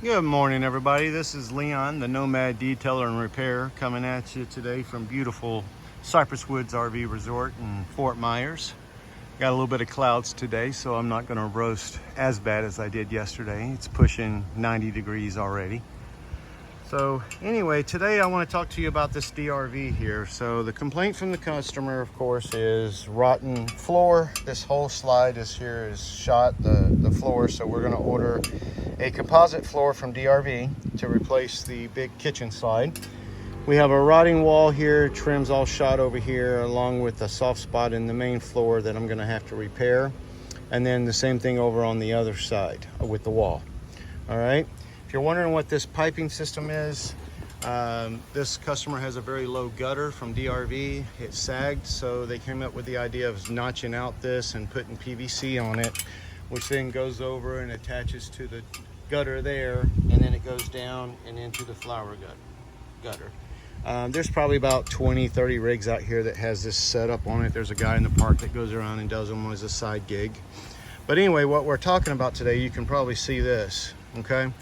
Good morning, everybody. This is Leon, the Nomad Detailer and Repair, coming at you today from beautiful Cypress Woods RV Resort in Fort Myers. Got a little bit of clouds today, so I'm not going to roast as bad as I did yesterday. It's pushing 90 degrees already. So anyway, today I want to talk to you about this DRV here. So the complaint from the customer, of course, is rotten floor. This whole slide is shot, the floor. So we're going to order a composite floor from DRV to replace the big kitchen slide. We have a rotting wall here, trims all shot over here, along with a soft spot in the main floor that I'm going to have to repair. And then the same thing over on the other side with the wall. All right. If you're wondering what this piping system is, this customer has a very low gutter from DRV. It sagged, so they came up with the idea of notching out this and putting PVC on it, which then goes over and attaches to the gutter there, and then it goes down and into the flower gutter. There's probably about 20-30 rigs out here that has this set up on it. There's a guy in the park that goes around and does them as a side gig. But anyway, what we're talking about today, you can probably see this, okay?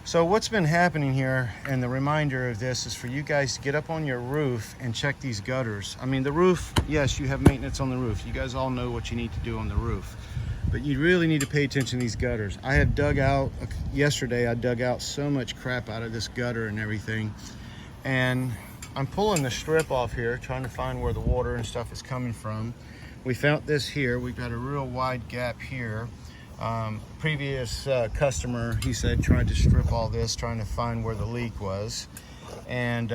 So what's been happening here, and the reminder of this is for you guys to get up on your roof and check these gutters. I mean, the roof, yes, you have maintenance on the roof. You guys all know what you need to do on the roof. But you really need to pay attention to these gutters. I have dug out, yesterday I dug out so much crap out of this gutter and everything. And I'm pulling the strip off here, trying to find where the water and stuff is coming from. We found this here. We've got a real wide gap here. Previous customer, he said, tried to strip all this, trying to find where the leak was, and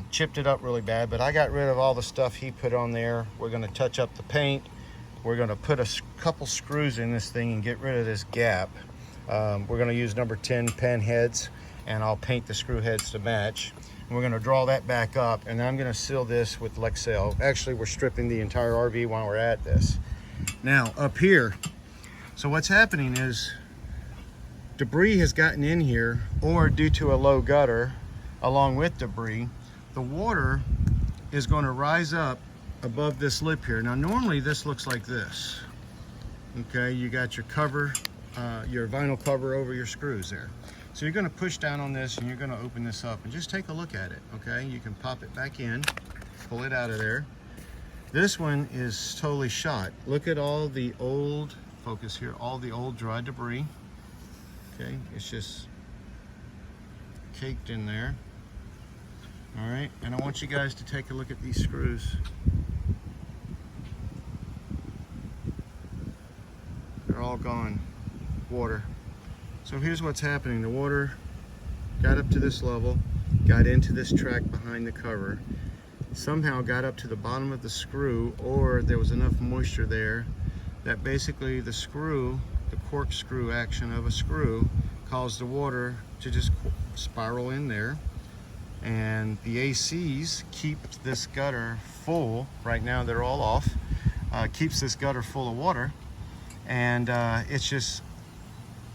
chipped it up really bad. But I got rid of all the stuff he put on there. We're going to touch up the paint. We're going to put a couple screws in this thing and get rid of this gap. We're going to use number 10 pen heads, and I'll paint the screw heads to match. And we're going to draw that back up, and I'm going to seal this with Lexel. Actually, we're stripping the entire RV while we're at this. Now, up here, so what's happening is debris has gotten in here, or due to a low gutter, along with debris, the water is going to rise up above this lip here. Now, normally this looks like this. Okay, you got your cover, your vinyl cover over your screws there. So you're going to push down on this and you're going to open this up and just take a look at it. Okay, you can pop it back in, pull it out of there. This one is totally shot. Look at all the old, focus here, all the old dry debris. Okay, it's just caked in there. All right, and I want you guys to take a look at these screws. They're all gone, water. So here's what's happening. The water got up to this level, got into this track behind the cover, somehow got up to the bottom of the screw, or there was enough moisture there that basically the screw, the corkscrew action of a screw, caused the water to just spiral in there. And the ACs keep this gutter full. Right now they're all off. Keeps this gutter full of water. And it's just,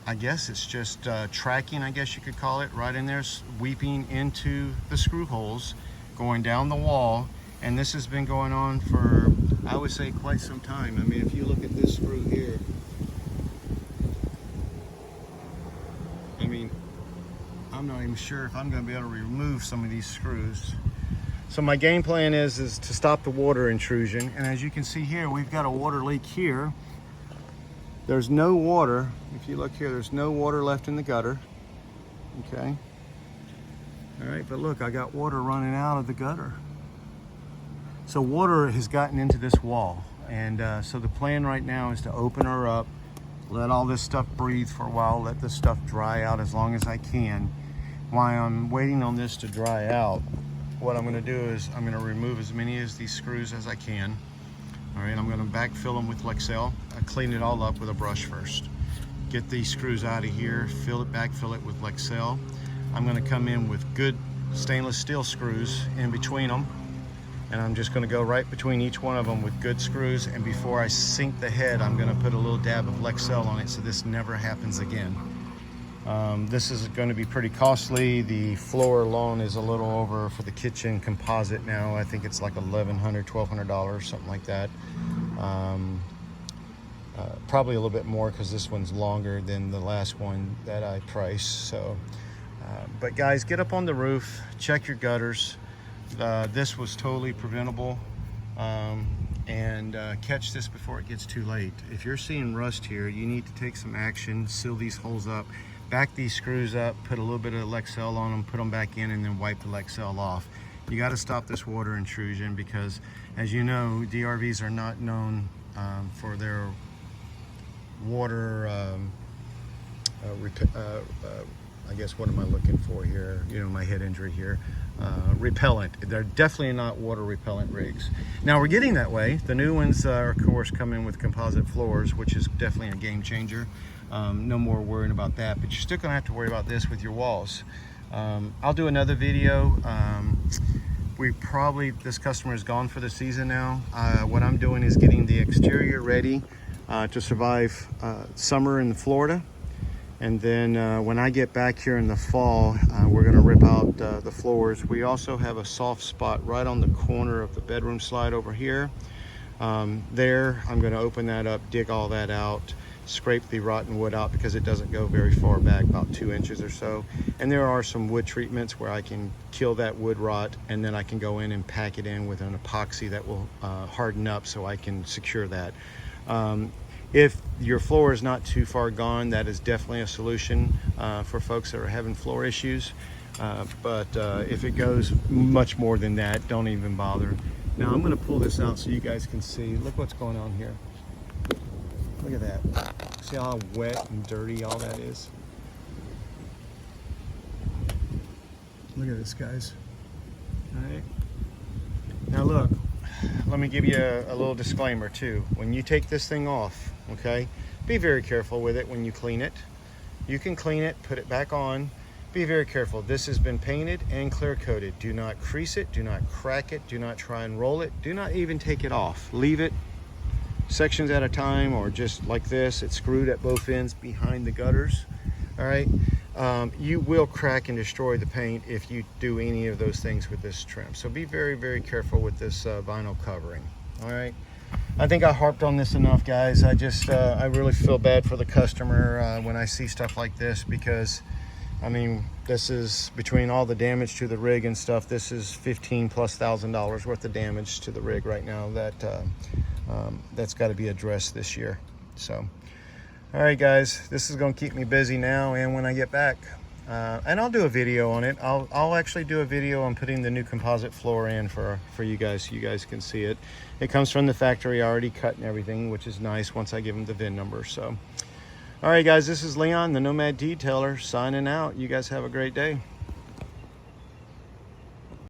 I guess it's just tracking, I guess you could call it, right in there, weeping into the screw holes, going down the wall. And this has been going on for, I would say, quite some time. I mean, if you look at this screw here, I mean, I'm not even sure if I'm going to be able to remove some of these screws. So my game plan is to stop the water intrusion. And as you can see here, we've got a water leak here. There's no water. If you look here, there's no water left in the gutter. Okay. All right, but look, I got water running out of the gutter. So water has gotten into this wall. And so the plan right now is to open her up, let all this stuff breathe for a while, let this stuff dry out as long as I can. While I'm waiting on this to dry out, what I'm going to do is I'm going to remove as many of these screws as I can. All right, I'm going to backfill them with Lexel. I clean it all up with a brush first. Get these screws out of here, backfill it with Lexel. I'm going to come in with good stainless steel screws in between them. And I'm just going to go right between each one of them with good screws. And before I sink the head, I'm going to put a little dab of Lexel on it so this never happens again. This is going to be pretty costly. The floor alone is a little over for the kitchen composite now. I think it's like $1,100, $1,200, something like that. Probably a little bit more because this one's longer than the last one that I priced. So But guys, get up on the roof, check your gutters. This was totally preventable. And catch this before it gets too late. If you're seeing rust here, you need to take some action, seal these holes up, back these screws up, put a little bit of Lexel on them, put them back in, and then wipe the Lexel off. You got to stop this water intrusion because, as you know, DRVs are not known for their water, I guess, what am I looking for here? You know, my head injury here. Repellent. They're definitely not water repellent rigs. Now we're getting that way. The new ones are, of course, come in with composite floors, which is definitely a game changer. No more worrying about that, but you're still gonna have to worry about this with your walls. I'll do another video. This customer is gone for the season now. What I'm doing is getting the exterior ready to survive summer in Florida. And then when I get back here in the fall, we're gonna rip out the floors. We also have a soft spot right on the corner of the bedroom slide over here. There, I'm gonna open that up, dig all that out, scrape the rotten wood out because it doesn't go very far back, about 2 inches or so. And there are some wood treatments where I can kill that wood rot, and then I can go in and pack it in with an epoxy that will harden up so I can secure that. If your floor is not too far gone, that is definitely a solution for folks that are having floor issues. But if it goes much more than that, don't even bother. Now I'm gonna pull this out so you guys can see. Look what's going on here. Look at that. See how wet and dirty all that is? Look at this, guys. All right. Now look, let me give you a little disclaimer too. When you take this thing off, okay, be very careful with it when you clean it. You can clean it, put it back on. Be very careful. This has been painted and clear coated. Do not crease it, do not crack it, do not try and roll it, do not even take it off. Leave it sections at a time, or just like this. It's screwed at both ends behind the gutters. All right. You will crack and destroy the paint if you do any of those things with this trim. So be very, very careful with this vinyl covering. All right. I think I harped on this enough, guys. I really feel bad for the customer when I see stuff like this, because I mean, this is, between all the damage to the rig and stuff, this is $15,000+ worth of damage to the rig right now that's got to be addressed this year. So all right, guys, this is going to keep me busy now and when I get back. And I'll do a video on it. I'll actually do a video on putting the new composite floor in for you guys, so you guys can see it. It comes from the factory already cut and everything, which is nice once I give them the VIN number. So all right, guys, this is Leon, the Nomad Detailer, signing out. You guys have a great day.